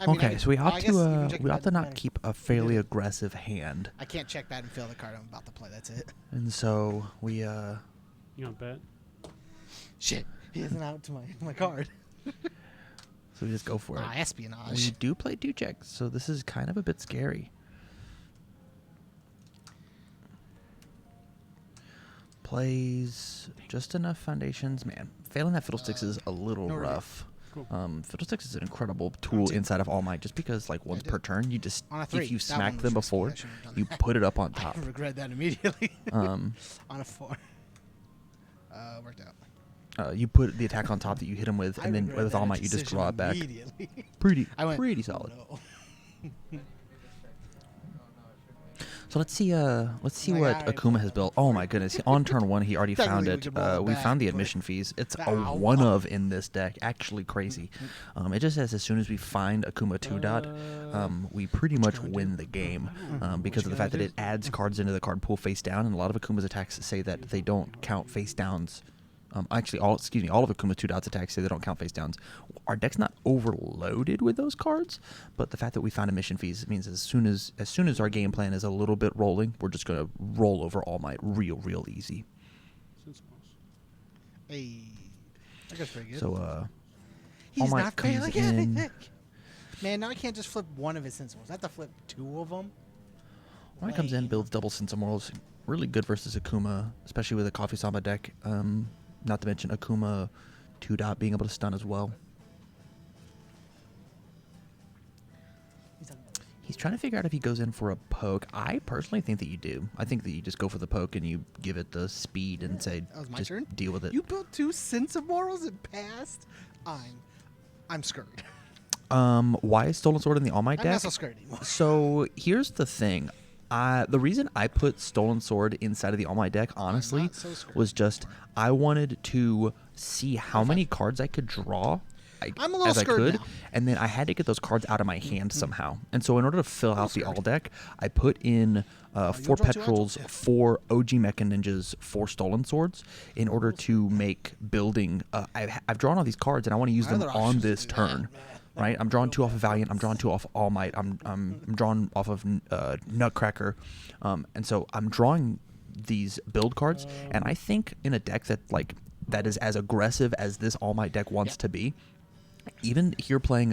[SPEAKER 3] I mean,
[SPEAKER 1] Okay, so we
[SPEAKER 3] I
[SPEAKER 1] opt
[SPEAKER 3] guess you can
[SPEAKER 1] to
[SPEAKER 3] check
[SPEAKER 1] we
[SPEAKER 3] that
[SPEAKER 1] opt to not
[SPEAKER 3] advantage.
[SPEAKER 1] keep a fairly aggressive hand,
[SPEAKER 3] I can't check that and fill the card I'm about to play. That's it.
[SPEAKER 1] and so we
[SPEAKER 2] You gonna bet?
[SPEAKER 3] Shit. He isn't out to my card.
[SPEAKER 1] so we just go for it. We
[SPEAKER 3] Espionage.
[SPEAKER 1] do play 2 checks, so this is kind of a bit scary. Plays just enough foundations. Man, failing that Fiddlesticks is a little
[SPEAKER 3] no relief.
[SPEAKER 1] rough.
[SPEAKER 2] Cool.
[SPEAKER 1] Fiddlesticks is an incredible tool
[SPEAKER 3] two.
[SPEAKER 1] inside of All Might, just because like once
[SPEAKER 3] did.
[SPEAKER 1] per turn, you just
[SPEAKER 3] On a 3.
[SPEAKER 1] if you
[SPEAKER 3] That
[SPEAKER 1] smack
[SPEAKER 3] one was
[SPEAKER 1] them
[SPEAKER 3] risky.
[SPEAKER 1] before,
[SPEAKER 3] I shouldn't have done
[SPEAKER 1] you
[SPEAKER 3] that.
[SPEAKER 1] put it up on top.
[SPEAKER 3] I regret that immediately.
[SPEAKER 1] Um,
[SPEAKER 3] On a 4. Worked out.
[SPEAKER 1] You put the attack on top that you hit him with,
[SPEAKER 3] I
[SPEAKER 1] and then
[SPEAKER 3] regret
[SPEAKER 1] with
[SPEAKER 3] that
[SPEAKER 1] All Might you just
[SPEAKER 3] decision
[SPEAKER 1] draw it back.
[SPEAKER 3] Immediately. I went,
[SPEAKER 1] Pretty solid.
[SPEAKER 3] No.
[SPEAKER 1] So let's see
[SPEAKER 3] Like,
[SPEAKER 1] what
[SPEAKER 3] alright,
[SPEAKER 1] Akuma has built. Oh my goodness! On turn 1, he already found
[SPEAKER 3] Technically, we
[SPEAKER 1] it.
[SPEAKER 3] could roll it
[SPEAKER 1] We
[SPEAKER 3] back,
[SPEAKER 1] found the
[SPEAKER 3] but-
[SPEAKER 1] admission fees. It's a
[SPEAKER 3] Ow.
[SPEAKER 1] one of in this deck. Actually crazy. It just says as soon as we find Akuma 2 dot, we pretty much win the game because of the fact that it adds cards into the card pool face down, and a lot of Akuma's attacks say that they don't count face downs. Actually, all of Akuma's 2 dots attacks say they don't count face downs. Our deck's not overloaded with those cards, but the fact that we found admission fees means as soon as our game plan is a little bit rolling, we're just gonna roll over All Might real easy.
[SPEAKER 3] Hey. That goes pretty good.
[SPEAKER 1] So
[SPEAKER 3] He's
[SPEAKER 1] All Might
[SPEAKER 3] not
[SPEAKER 1] comes
[SPEAKER 3] failing
[SPEAKER 1] in.
[SPEAKER 3] anything. Man, now I can't just flip one of his sensibles. I have to flip 2 of them.
[SPEAKER 1] All Might comes in,
[SPEAKER 3] Lame.
[SPEAKER 1] builds double Sensimorals. Really good versus Akuma, especially with a Coffee Samba deck. Not to mention Akuma 2 dot being able to stun as well. He's trying to figure out if he goes in for a poke. I personally think that you do. I think that you just go for the poke and you give it the speed and say,
[SPEAKER 3] That was my
[SPEAKER 1] just
[SPEAKER 3] turn?
[SPEAKER 1] deal with it.
[SPEAKER 3] You built 2 Sensimorals and passed? I'm scurried.
[SPEAKER 1] Why is Stolen Sword in the All Might
[SPEAKER 3] I'm
[SPEAKER 1] deck?
[SPEAKER 3] not so scurried anymore.
[SPEAKER 1] So here's the thing. The reason I put Stolen Sword inside of the All Might deck, honestly,
[SPEAKER 3] not so scared
[SPEAKER 1] was just I wanted to see how many cards I could draw
[SPEAKER 3] I'm a little
[SPEAKER 1] as I
[SPEAKER 3] scared
[SPEAKER 1] could,
[SPEAKER 3] now.
[SPEAKER 1] and then I had to get those cards out of my hand somehow. And so in order to fill out the All deck, I put in 4
[SPEAKER 3] draw 2
[SPEAKER 1] Petrels,
[SPEAKER 3] Agils?
[SPEAKER 1] 4 OG Mecha Ninjas, 4 Stolen Swords, in order to make building. I've drawn all these cards, and I want to use
[SPEAKER 3] My
[SPEAKER 1] them
[SPEAKER 3] other
[SPEAKER 1] on
[SPEAKER 3] options
[SPEAKER 1] this
[SPEAKER 3] to do
[SPEAKER 1] turn.
[SPEAKER 3] that.
[SPEAKER 1] Right, I'm drawing 2 off of Valiant. I'm drawing 2 off All Might. I'm drawing off of Nutcracker, and so I'm drawing these build cards. And I think in a deck that is as aggressive as this All Might deck wants to be, even here playing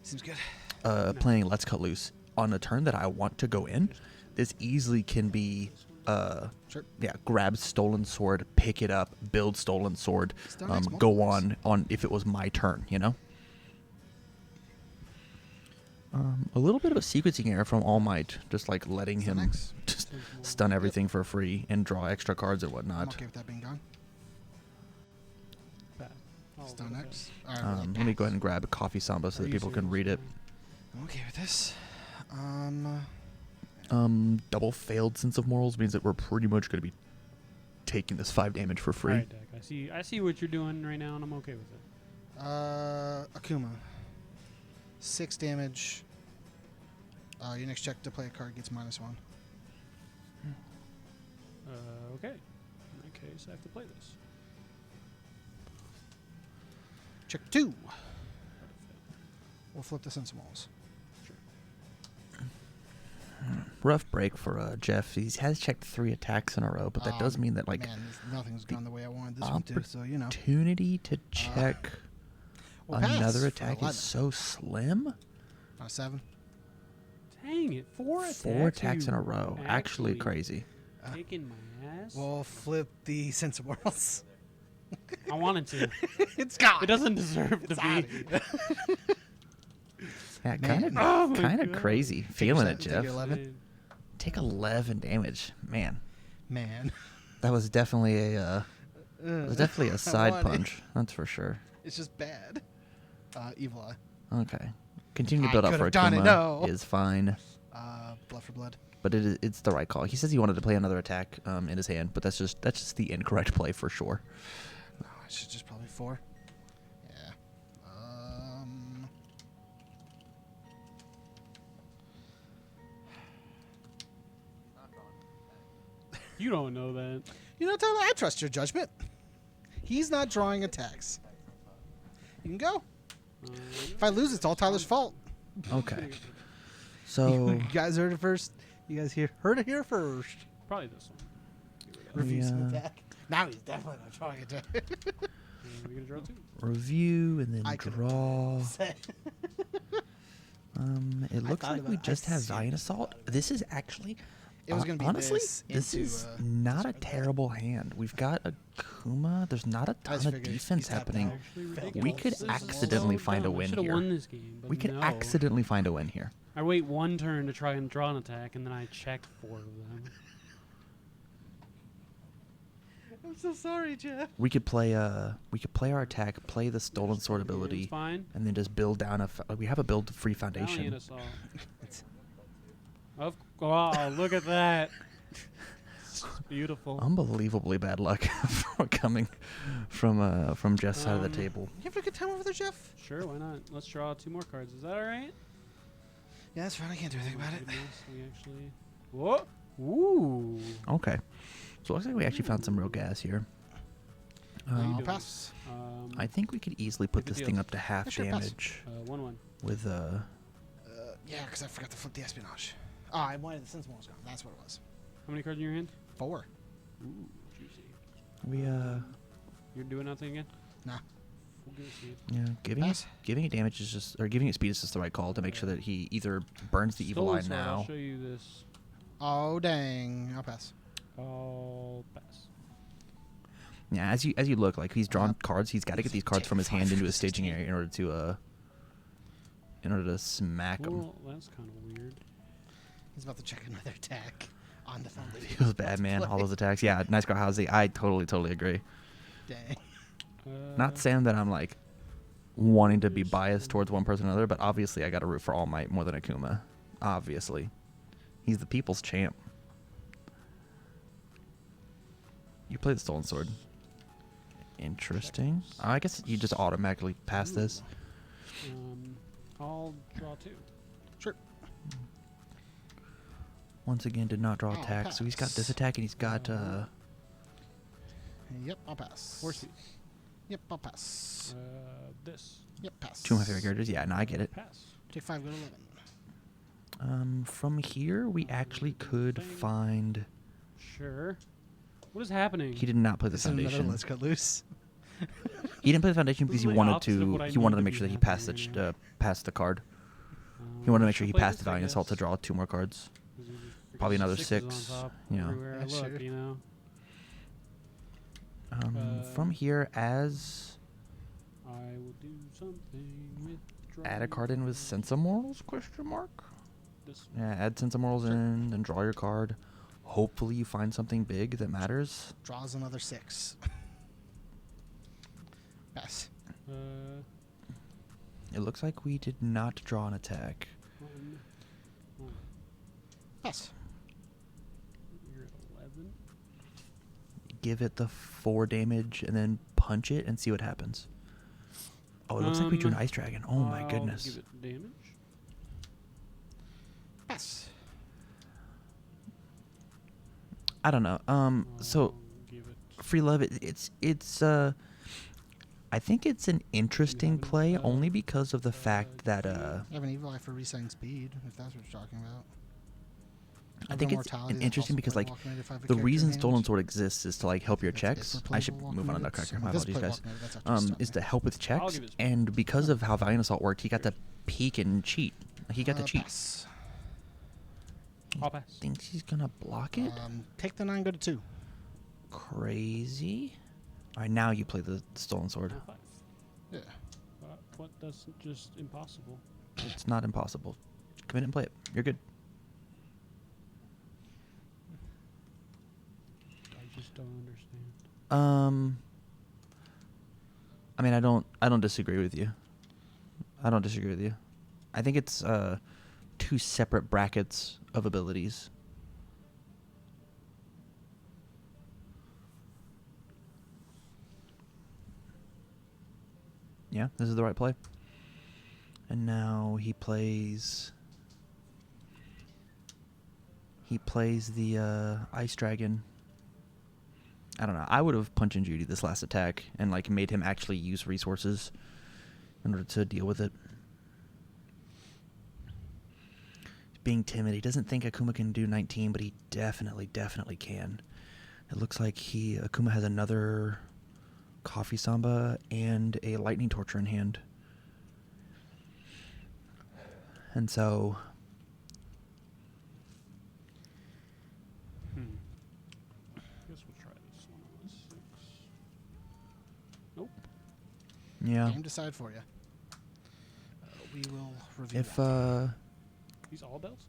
[SPEAKER 3] Seems good.
[SPEAKER 1] playing Let's Cut Loose on a turn that I want to go in, this easily can be.
[SPEAKER 3] Sure.
[SPEAKER 1] Yeah, grab Stolen Sword, pick it up, build Stolen Sword,
[SPEAKER 3] Still nice
[SPEAKER 1] go
[SPEAKER 3] multiples.
[SPEAKER 1] on if it was my turn, you know? A little bit of a sequencing error from All Might, just like letting
[SPEAKER 3] Stun
[SPEAKER 1] him
[SPEAKER 3] X.
[SPEAKER 1] just stun everything for free and draw extra cards and
[SPEAKER 3] I'm
[SPEAKER 1] whatnot.
[SPEAKER 3] okay with that being gone.
[SPEAKER 2] Bad. Oh,
[SPEAKER 3] Stun
[SPEAKER 2] okay.
[SPEAKER 3] X. Alright,
[SPEAKER 1] Let me go ahead and grab a Coffee Samba so
[SPEAKER 2] Are
[SPEAKER 1] that
[SPEAKER 2] you
[SPEAKER 1] people can
[SPEAKER 2] serious?
[SPEAKER 1] read it.
[SPEAKER 3] I'm okay with this.
[SPEAKER 1] Double failed Sense of Morals means that we're pretty much going to be taking this 5 damage for free.
[SPEAKER 2] Alright, deck. I see what you're doing right now, and I'm okay with it.
[SPEAKER 3] Akuma. 6 damage. Your next check to play a card gets -1.
[SPEAKER 2] Okay. In that case, I have to play this.
[SPEAKER 3] Check 2. We'll flip the Sensimals.
[SPEAKER 1] Rough break for Jeff. He has checked 3 attacks in a row, but that does mean that
[SPEAKER 3] Man, nothing's gone the way I wanted this one to, so you know.
[SPEAKER 1] opportunity to check
[SPEAKER 3] We'll pass
[SPEAKER 1] another
[SPEAKER 3] for
[SPEAKER 1] attack
[SPEAKER 3] 11.
[SPEAKER 1] is so slim.
[SPEAKER 3] On a 7.
[SPEAKER 2] Dang it! 4 attacks.
[SPEAKER 1] 4 attacks in a
[SPEAKER 2] You
[SPEAKER 1] row. Actually crazy.
[SPEAKER 2] Kicking my ass.
[SPEAKER 3] We'll flip the Sensimals.
[SPEAKER 2] I wanted to.
[SPEAKER 3] It's gone.
[SPEAKER 2] It doesn't deserve to
[SPEAKER 3] It's outta
[SPEAKER 2] be.
[SPEAKER 3] here.
[SPEAKER 1] Yeah,
[SPEAKER 3] Man.
[SPEAKER 2] Oh my
[SPEAKER 1] kind of
[SPEAKER 2] God.
[SPEAKER 1] crazy. Feeling it,
[SPEAKER 3] Take
[SPEAKER 1] Jeff.
[SPEAKER 3] your 11.
[SPEAKER 1] Take 11 damage. Man,
[SPEAKER 3] Man.
[SPEAKER 1] that was definitely a
[SPEAKER 3] I
[SPEAKER 1] side
[SPEAKER 3] want it.
[SPEAKER 1] punch. That's for sure.
[SPEAKER 3] It's just bad. Evil Eye.
[SPEAKER 1] Okay. Continue to
[SPEAKER 3] I
[SPEAKER 1] build up
[SPEAKER 3] could
[SPEAKER 1] for
[SPEAKER 3] have done it,
[SPEAKER 1] Akuma
[SPEAKER 3] no.
[SPEAKER 1] is fine,
[SPEAKER 3] Blood for blood.
[SPEAKER 1] but it's the right call. He says he wanted to play another attack in his hand, but that's just the incorrect play for sure.
[SPEAKER 3] No, I should just probably 4. Yeah.
[SPEAKER 2] You don't know that.
[SPEAKER 3] You know, Tyler, I trust your judgment. He's not drawing attacks. You can go. If I lose, it's all Tyler's fault.
[SPEAKER 1] Okay. So
[SPEAKER 3] You guys heard it first. You guys heard it here first.
[SPEAKER 2] Probably this one.
[SPEAKER 3] Refuse an
[SPEAKER 1] Yeah.
[SPEAKER 3] attack. Now he's definitely not trying to.
[SPEAKER 2] We're gonna draw 2.
[SPEAKER 1] review and then
[SPEAKER 3] I could've
[SPEAKER 1] draw.
[SPEAKER 3] Say.
[SPEAKER 1] It looks
[SPEAKER 3] thought
[SPEAKER 1] like we
[SPEAKER 3] about-
[SPEAKER 1] just
[SPEAKER 3] I
[SPEAKER 1] have
[SPEAKER 3] see
[SPEAKER 1] Valiant Assault. This is actually,
[SPEAKER 3] It was gonna be
[SPEAKER 1] honestly,
[SPEAKER 3] this into,
[SPEAKER 1] is not a
[SPEAKER 3] this or that.
[SPEAKER 1] terrible hand. We've got Akuma. There's not a
[SPEAKER 3] I
[SPEAKER 1] ton
[SPEAKER 3] just
[SPEAKER 1] of
[SPEAKER 3] figured
[SPEAKER 1] defense
[SPEAKER 3] he's tapped
[SPEAKER 1] happening.
[SPEAKER 3] out.
[SPEAKER 2] Actually
[SPEAKER 1] We
[SPEAKER 2] ridiculous.
[SPEAKER 1] could
[SPEAKER 2] This is
[SPEAKER 1] accidentally
[SPEAKER 2] so
[SPEAKER 1] find a
[SPEAKER 2] dumb. I
[SPEAKER 1] win
[SPEAKER 2] should've
[SPEAKER 1] here.
[SPEAKER 2] won this game, but
[SPEAKER 1] We could
[SPEAKER 2] no.
[SPEAKER 1] accidentally find a win here.
[SPEAKER 2] I wait 1 turn to try and draw an attack, and then I check 4 of them.
[SPEAKER 3] I'm so sorry, Jeff.
[SPEAKER 1] We could play our attack, play the stolen sword
[SPEAKER 2] It's
[SPEAKER 1] ability,
[SPEAKER 2] fine.
[SPEAKER 1] and then just build down we have a build free
[SPEAKER 2] Valiant
[SPEAKER 1] foundation.
[SPEAKER 2] Assault. Oh, look at that. It's beautiful.
[SPEAKER 1] Unbelievably bad luck coming from Jeff's side of the table.
[SPEAKER 3] You having a good time over there, Jeff?
[SPEAKER 2] Sure, why not? Let's draw 2 more cards. Is that all right?
[SPEAKER 3] Yeah, that's fine. I can't do anything about it.
[SPEAKER 2] Goodness, we actually. Whoa! Ooh.
[SPEAKER 1] Okay. So it looks like we actually found some real gas here.
[SPEAKER 2] How you
[SPEAKER 3] I'll
[SPEAKER 2] doing?
[SPEAKER 3] pass.
[SPEAKER 1] I think we could easily put
[SPEAKER 2] Good
[SPEAKER 1] this
[SPEAKER 2] deal.
[SPEAKER 1] thing up to half
[SPEAKER 3] Yeah, sure, pass.
[SPEAKER 1] damage
[SPEAKER 2] 1-1.
[SPEAKER 1] with
[SPEAKER 3] Yeah, because I forgot to flip the espionage. Oh, I wanted the sensible was gone. That's what it was.
[SPEAKER 2] How many cards in your hand?
[SPEAKER 3] 4.
[SPEAKER 2] Ooh, juicy.
[SPEAKER 1] we
[SPEAKER 2] You're doing nothing again?
[SPEAKER 3] Nah.
[SPEAKER 2] We'll give it to you.
[SPEAKER 1] yeah,
[SPEAKER 3] Pass.
[SPEAKER 1] giving it damage is just, or giving it speed is just the right call to make sure that he either burns the evil
[SPEAKER 2] Stolen
[SPEAKER 1] eye
[SPEAKER 2] Sword, I'll
[SPEAKER 1] now.
[SPEAKER 2] show you this.
[SPEAKER 3] Oh, dang. I'll pass.
[SPEAKER 2] I'll pass.
[SPEAKER 1] Yeah, as you look, like he's drawn cards, he's got to get these cards from his hand into his staging area in order to smack him.
[SPEAKER 2] Well, that's kind of weird.
[SPEAKER 3] He's about to check another attack on the foundation.
[SPEAKER 1] Feels bad, man. All those attacks. Yeah, nice go, Howsy. I totally agree.
[SPEAKER 3] Dang.
[SPEAKER 1] Not saying that I'm like wanting to be biased towards one person or another, but obviously I got to root for All Might more than Akuma. Obviously, he's the people's champ. You play the stolen sword. Interesting. I guess you just automatically pass this.
[SPEAKER 2] I'll draw 2.
[SPEAKER 3] Sure.
[SPEAKER 1] Once again, did not draw
[SPEAKER 3] I'll
[SPEAKER 1] attack, so he's got this
[SPEAKER 3] pass.
[SPEAKER 1] attack and he's got
[SPEAKER 3] Yep, I'll pass.
[SPEAKER 2] Force
[SPEAKER 3] Yep, I'll pass.
[SPEAKER 2] This.
[SPEAKER 3] Yep, pass.
[SPEAKER 1] 2 of my favorite characters. Yeah, no, I get it.
[SPEAKER 2] Pass.
[SPEAKER 3] Take 5, go to 11.
[SPEAKER 1] From here, we actually could find.
[SPEAKER 2] Sure. What is happening?
[SPEAKER 1] He did not play the
[SPEAKER 3] Is it another
[SPEAKER 1] foundation.
[SPEAKER 3] Let's Cut Loose?
[SPEAKER 1] He didn't play the foundation
[SPEAKER 2] This
[SPEAKER 1] because
[SPEAKER 2] is
[SPEAKER 1] he
[SPEAKER 2] the
[SPEAKER 1] wanted
[SPEAKER 2] opposite of
[SPEAKER 1] to.
[SPEAKER 2] what I
[SPEAKER 1] He wanted
[SPEAKER 2] need
[SPEAKER 1] to
[SPEAKER 2] to
[SPEAKER 1] make
[SPEAKER 2] be
[SPEAKER 1] sure that he
[SPEAKER 2] happening
[SPEAKER 1] passed
[SPEAKER 2] right now.
[SPEAKER 1] passed the card. He wanted to make sure he
[SPEAKER 2] I'll play
[SPEAKER 1] passed
[SPEAKER 2] this,
[SPEAKER 1] the
[SPEAKER 2] I
[SPEAKER 1] Valiant Assault to
[SPEAKER 2] guess.
[SPEAKER 1] draw 2 more cards.
[SPEAKER 2] 'Cause there's just
[SPEAKER 1] Probably
[SPEAKER 2] freaking
[SPEAKER 1] another
[SPEAKER 2] sixes
[SPEAKER 1] 6,
[SPEAKER 2] on top
[SPEAKER 1] you know.
[SPEAKER 2] everywhere I
[SPEAKER 3] Yeah,
[SPEAKER 2] look,
[SPEAKER 3] sure.
[SPEAKER 2] you know.
[SPEAKER 1] From here, as
[SPEAKER 2] I will do something with
[SPEAKER 1] add a card in with Sense of Morals? Question mark.
[SPEAKER 2] This
[SPEAKER 1] Yeah, add Sense of Morals in, then draw your card. Hopefully, you find something big that matters.
[SPEAKER 3] Draws another 6. Pass.
[SPEAKER 1] It looks like we did not draw an attack.
[SPEAKER 2] one.
[SPEAKER 3] Pass.
[SPEAKER 2] You're at 11.
[SPEAKER 1] Give it the 4 damage and then punch it and see what happens. Oh, it looks like we drew an Ice Dragon. Oh my
[SPEAKER 2] I'll
[SPEAKER 1] goodness.
[SPEAKER 2] Give it damage.
[SPEAKER 3] Pass.
[SPEAKER 1] I don't know. So
[SPEAKER 2] I'll give it.
[SPEAKER 1] Free Love, it's I think it's an interesting play only because of the fact that
[SPEAKER 3] You have an Evil Eye for resetting speed, if that's what you're talking about.
[SPEAKER 1] I think it's an interesting because like the reason Stolen Sword exists is to like help your checks. I should move on to Nutcracker. My apologies, guys. Is to help with checks,
[SPEAKER 2] give it-
[SPEAKER 1] and because of how Valiant Assault worked, he got to peek and cheat. He got to cheat.
[SPEAKER 3] Pass.
[SPEAKER 2] I'll pass.
[SPEAKER 1] Thinks he's gonna block it.
[SPEAKER 3] Take the 9, go to 2.
[SPEAKER 1] Crazy. All right, now you play the Stolen Sword.
[SPEAKER 2] I'll 5.
[SPEAKER 3] Yeah.
[SPEAKER 2] What? That's just impossible.
[SPEAKER 1] It's not impossible. Come in and play it. You're good.
[SPEAKER 2] I just don't understand.
[SPEAKER 1] I mean, I don't disagree with you. I don't disagree with you. I think it's 2 separate brackets of abilities. Yeah, this is the right play. And now he plays the Ice Dragon. I don't know. I would have Punch and Judy this last attack and like made him actually use resources in order to deal with it. He's being timid. He doesn't think Akuma can do 19, but he definitely can. It looks like Akuma has another Coffee Samba and a Lightning Torture in hand. And so...
[SPEAKER 2] Guess we'll try this one on 6. Nope.
[SPEAKER 1] Yeah.
[SPEAKER 3] Game decide for you. We will review
[SPEAKER 1] If
[SPEAKER 2] These all belts?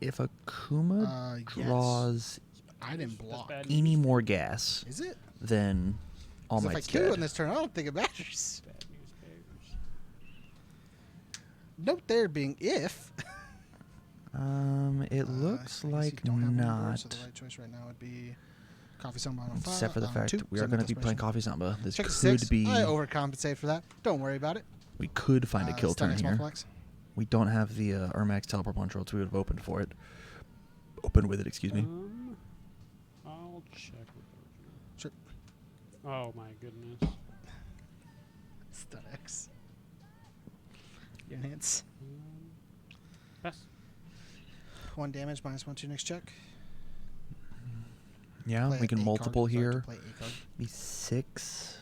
[SPEAKER 1] if Akuma
[SPEAKER 3] Yes.
[SPEAKER 1] draws
[SPEAKER 3] I didn't
[SPEAKER 2] That's
[SPEAKER 3] block.
[SPEAKER 2] bad
[SPEAKER 1] any
[SPEAKER 2] news.
[SPEAKER 1] more gas,
[SPEAKER 3] Is it?
[SPEAKER 1] then All
[SPEAKER 3] 'Cause if I
[SPEAKER 1] Might's
[SPEAKER 3] kill you
[SPEAKER 1] dead.
[SPEAKER 3] in this turn, I don't think it matters.
[SPEAKER 2] Bad news bears.
[SPEAKER 3] Note there being if.
[SPEAKER 1] It looks
[SPEAKER 3] I guess
[SPEAKER 1] like
[SPEAKER 3] you don't have
[SPEAKER 1] not.
[SPEAKER 3] Universe, so the right choice right now would be Coffee Samba on 5.
[SPEAKER 1] Except for the fact that we are going to be playing Coffee Samba. This
[SPEAKER 3] Check
[SPEAKER 1] could
[SPEAKER 3] 6.
[SPEAKER 1] be.
[SPEAKER 3] I overcompensate for that. Don't worry about it.
[SPEAKER 1] We could find a kill turn
[SPEAKER 3] Status
[SPEAKER 1] here.
[SPEAKER 3] multiplex.
[SPEAKER 1] We don't have the Ermax teleport punch roll, so we would have opened for it. Opened with it, excuse me.
[SPEAKER 2] I'll check with the original.
[SPEAKER 3] Sure.
[SPEAKER 2] Oh my goodness.
[SPEAKER 3] Stud X. Your enhance.
[SPEAKER 2] Pass.
[SPEAKER 3] 1 damage, -1/2 next check.
[SPEAKER 1] Yeah,
[SPEAKER 3] Play
[SPEAKER 1] we can
[SPEAKER 3] a
[SPEAKER 1] multiple
[SPEAKER 3] card. Sorry,
[SPEAKER 1] here.
[SPEAKER 3] play a card.
[SPEAKER 1] Be 6.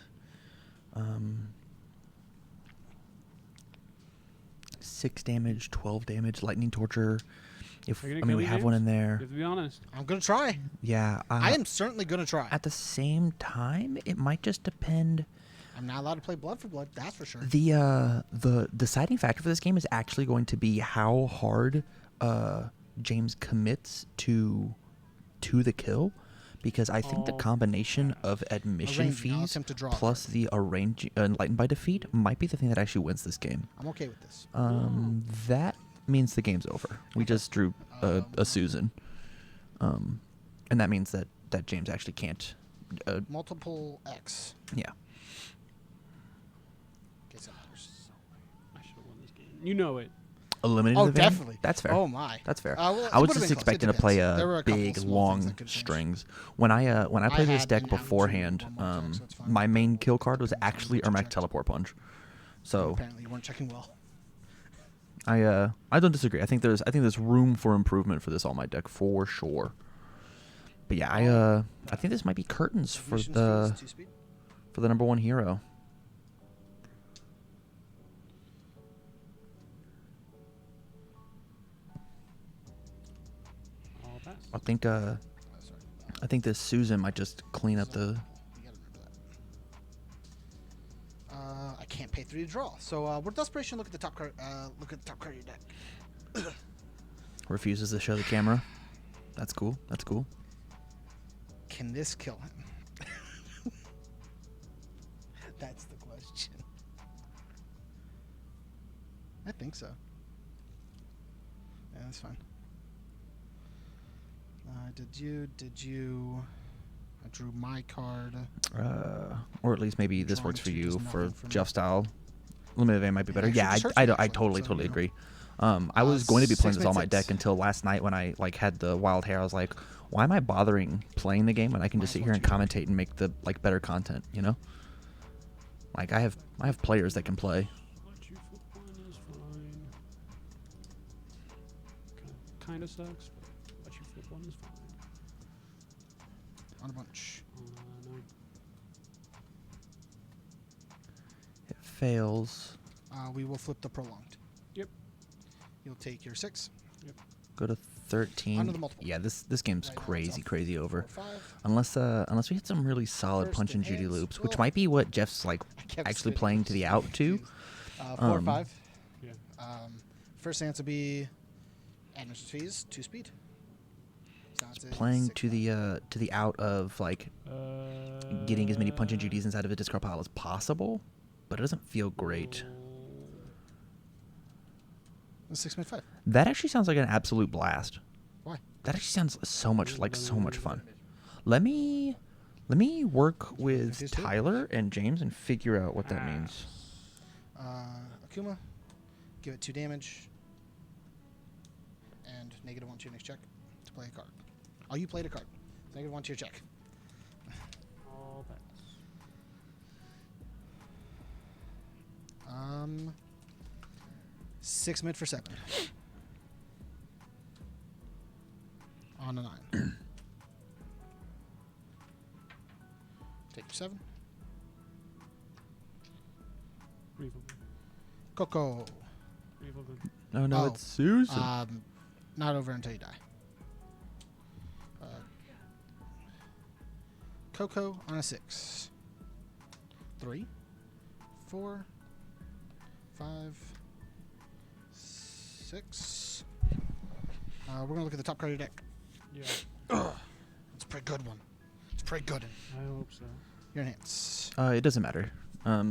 [SPEAKER 1] 6 damage, 12 damage, lightning torture. If
[SPEAKER 2] Are you
[SPEAKER 1] I
[SPEAKER 2] gonna
[SPEAKER 1] mean
[SPEAKER 2] kill
[SPEAKER 1] we
[SPEAKER 2] me,
[SPEAKER 1] have one in
[SPEAKER 2] James? You
[SPEAKER 1] there.
[SPEAKER 2] have to be honest.
[SPEAKER 3] I'm going to try.
[SPEAKER 1] Yeah.
[SPEAKER 3] I am certainly going to try.
[SPEAKER 1] At the same time, it might just depend.
[SPEAKER 3] I'm not allowed to play blood for blood, that's for sure.
[SPEAKER 1] The deciding factor for this game is actually going to be how hard James commits to the kill, because I think the combination of admission
[SPEAKER 3] Arranging, I'll
[SPEAKER 1] fees
[SPEAKER 3] attempt to draw a
[SPEAKER 1] plus the enlightened by defeat might be the thing that actually wins this game.
[SPEAKER 3] I'm okay with this.
[SPEAKER 1] That means the game's over. We just drew a Susan, and that means that James actually can't.
[SPEAKER 3] Multiple X.
[SPEAKER 1] Yeah.
[SPEAKER 3] Guess that matters.
[SPEAKER 2] I should have won this game. You know it.
[SPEAKER 1] Eliminated
[SPEAKER 3] Oh,
[SPEAKER 1] the van?
[SPEAKER 3] definitely.
[SPEAKER 1] That's fair.
[SPEAKER 3] Oh my.
[SPEAKER 1] That's fair.
[SPEAKER 3] Well,
[SPEAKER 1] I
[SPEAKER 3] it
[SPEAKER 1] was
[SPEAKER 3] would've
[SPEAKER 1] just
[SPEAKER 3] been close. It
[SPEAKER 1] expecting to play
[SPEAKER 3] depends. There were a couple
[SPEAKER 1] big,
[SPEAKER 3] small things
[SPEAKER 1] long
[SPEAKER 3] that could've changed.
[SPEAKER 1] strings. When I played this
[SPEAKER 3] had
[SPEAKER 1] deck
[SPEAKER 3] an out and two
[SPEAKER 1] beforehand,
[SPEAKER 3] or more attacks, so it's fine.
[SPEAKER 1] my main kill card was actually
[SPEAKER 3] Check.
[SPEAKER 1] Ermac Teleport Punch. So
[SPEAKER 3] Apparently you weren't checking well.
[SPEAKER 1] I don't disagree. I think there's room for improvement for this All Might deck for sure. But yeah, I think this might be curtains for
[SPEAKER 3] Admissions
[SPEAKER 1] the
[SPEAKER 3] fees, 2 speed.
[SPEAKER 1] number 1 hero.
[SPEAKER 2] I'll pass.
[SPEAKER 1] I think
[SPEAKER 3] Sorry.
[SPEAKER 1] I think this Susan might just clean up the.
[SPEAKER 3] You gotta remember that. I can't pay 3 to draw. So with Desperation, look at the top card. Look at the top card of your deck.
[SPEAKER 1] Refuses to show the camera. That's cool. That's cool.
[SPEAKER 3] Can this kill him? That's the question. I think so. Yeah, that's fine. Did you? I drew my card.
[SPEAKER 1] Or at least maybe this
[SPEAKER 3] Drawing
[SPEAKER 1] works for
[SPEAKER 3] 2
[SPEAKER 1] you
[SPEAKER 3] does
[SPEAKER 1] for
[SPEAKER 3] nothing for me.
[SPEAKER 1] Jeff style. Limited Van might be better.
[SPEAKER 3] actually
[SPEAKER 1] Yeah,
[SPEAKER 3] just hurts
[SPEAKER 1] I
[SPEAKER 3] me,
[SPEAKER 1] I
[SPEAKER 3] actually,
[SPEAKER 1] totally
[SPEAKER 3] so,
[SPEAKER 1] totally
[SPEAKER 3] you know.
[SPEAKER 1] agree. I was going to be playing
[SPEAKER 3] 6
[SPEAKER 1] this All Might
[SPEAKER 3] minutes.
[SPEAKER 1] deck until last night when I had the wild hair. I was like, why am I bothering playing the game when I can just sit here and commentate and make the better content, you know? Like I have players that can play.
[SPEAKER 2] Let you flip one is fine. Kind of sucks, but let you flip one is fine.
[SPEAKER 3] On a bunch.
[SPEAKER 2] No.
[SPEAKER 1] It fails.
[SPEAKER 3] We will flip the prolonged.
[SPEAKER 2] Yep.
[SPEAKER 3] You'll take your 6.
[SPEAKER 1] Go to 13.
[SPEAKER 3] Under the multiple.
[SPEAKER 1] Yeah, this game's
[SPEAKER 3] Right now it's
[SPEAKER 1] crazy
[SPEAKER 3] off
[SPEAKER 1] over.
[SPEAKER 3] 4, 5.
[SPEAKER 1] Unless we hit some really solid
[SPEAKER 3] First
[SPEAKER 1] punch and Judy
[SPEAKER 3] enhance.
[SPEAKER 1] loops, which
[SPEAKER 3] Well,
[SPEAKER 1] might be what Jeff's
[SPEAKER 3] I kept
[SPEAKER 1] actually
[SPEAKER 3] switching.
[SPEAKER 1] playing to the out to.
[SPEAKER 3] 4, 5.
[SPEAKER 2] Yeah.
[SPEAKER 3] First answer will be admissions fees, 2 speed. So it's a
[SPEAKER 1] Playing
[SPEAKER 3] 6,
[SPEAKER 1] to the out of getting as many punch and
[SPEAKER 2] Uh,
[SPEAKER 1] Judys inside of a discard pile as possible, but it doesn't feel great.
[SPEAKER 3] 6 mid 5.
[SPEAKER 1] That actually sounds like an absolute blast.
[SPEAKER 3] Why?
[SPEAKER 1] That actually sounds so much fun. Let me work with
[SPEAKER 3] Confused too?
[SPEAKER 1] Tyler and James and figure out what that means.
[SPEAKER 3] Akuma, give it 2 damage. And -1 to your next check to play a card. Oh, you played a card. -1 to your check.
[SPEAKER 2] All pass.
[SPEAKER 3] 6 mid for 7. On a 9. Take your 7.
[SPEAKER 2] Refill.
[SPEAKER 3] Coco.
[SPEAKER 2] Refill.
[SPEAKER 1] Oh no,
[SPEAKER 3] Oh,
[SPEAKER 1] it's Susan.
[SPEAKER 3] Not over until you die. Coco on a 6. 3, 4, 5, 6. We're gonna look at the top card of your deck.
[SPEAKER 2] Yeah.
[SPEAKER 3] It's a pretty good one. It's pretty good.
[SPEAKER 2] I hope so.
[SPEAKER 3] Your hands.
[SPEAKER 1] It doesn't matter.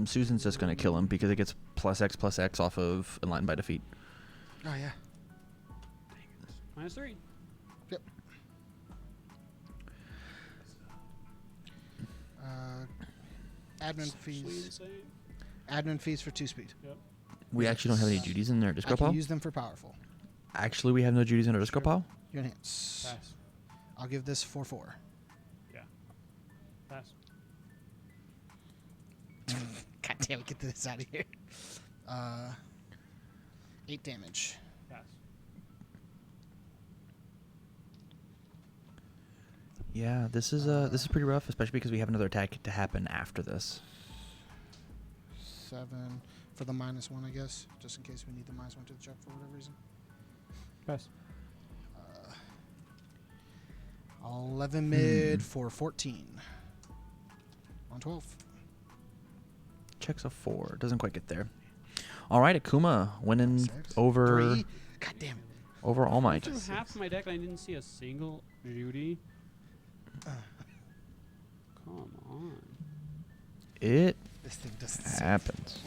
[SPEAKER 1] Susan's just gonna kill him because it gets +X off of Enlightened by Defeat.
[SPEAKER 3] Oh yeah.
[SPEAKER 2] -3.
[SPEAKER 3] Yep. Admin
[SPEAKER 2] Sweet
[SPEAKER 3] fees.
[SPEAKER 2] insane.
[SPEAKER 3] Admin fees for 2 speed.
[SPEAKER 2] Yep.
[SPEAKER 1] We actually don't have any duties in our
[SPEAKER 3] I
[SPEAKER 1] disco
[SPEAKER 3] can
[SPEAKER 1] pile.
[SPEAKER 3] use them for powerful.
[SPEAKER 1] Actually, we have no duties in our disco
[SPEAKER 2] Sure.
[SPEAKER 1] pile.
[SPEAKER 3] Your hands.
[SPEAKER 2] Pass.
[SPEAKER 3] I'll give this 4/4.
[SPEAKER 2] Yeah. Pass.
[SPEAKER 3] God damn it, get this out of here. 8 damage.
[SPEAKER 2] Pass.
[SPEAKER 1] Yeah, this is pretty rough, especially because we have another attack to happen after this.
[SPEAKER 3] 7 for the -1, I guess, just in case we need the -1 to the check for whatever reason.
[SPEAKER 2] Pass.
[SPEAKER 3] 11 mid for 14. On 12.
[SPEAKER 1] Checks a 4. Doesn't quite get there. All right, Akuma winning
[SPEAKER 3] 6.
[SPEAKER 1] over
[SPEAKER 3] 3. God damn it.
[SPEAKER 1] over All
[SPEAKER 2] I
[SPEAKER 1] Might.
[SPEAKER 2] threw half my deck and I didn't see a single Judy. Come on.
[SPEAKER 1] It
[SPEAKER 3] This thing doesn't
[SPEAKER 1] happens.